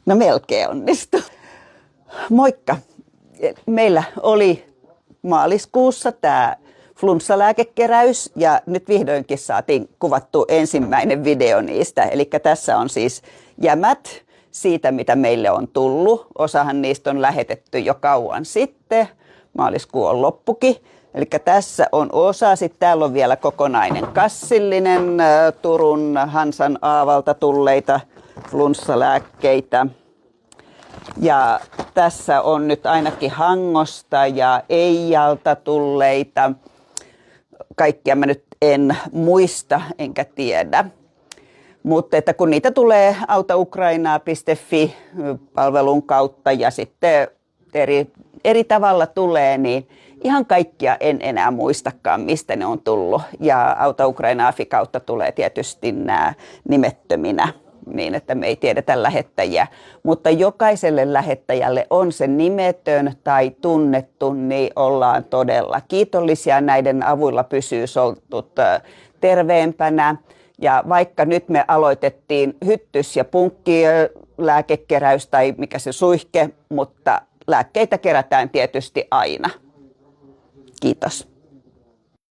No melkein onnistui. Moikka! Meillä oli maaliskuussa tämä flunssalääkekeräys ja nyt vihdoinkin saatiin kuvattua ensimmäinen video niistä. Eli tässä on siis jämät siitä, mitä meille on tullut. Osahan niistä on lähetetty jo kauan sitten. Maaliskuu on loppukin. Eli tässä on osa, sitten täällä on vielä kokonainen kassillinen Turun Hansan Aavalta tulleita flunssalääkkeitä. Ja tässä on nyt ainakin Hangosta ja Eijalta tulleita. Kaikkia mä nyt en muista enkä tiedä. Mutta että kun niitä tulee autaukrainaa.fi palvelun kautta ja sitten eri tavalla tulee, niin ihan kaikkia en enää muistakaan, mistä ne on tullut. Ja Auta Ukrainaa.fi kautta tulee tietysti nämä nimettöminä, niin että me ei tiedetä lähettäjiä. Mutta jokaiselle lähettäjälle on se nimetön tai tunnettu, niin ollaan todella kiitollisia. Näiden avulla pysyy soltut terveempänä. Ja vaikka nyt me aloitettiin hyttys- ja punkkilääkekeräys tai mikä se suihke, mutta lääkkeitä kerätään tietysti aina. Kiitos.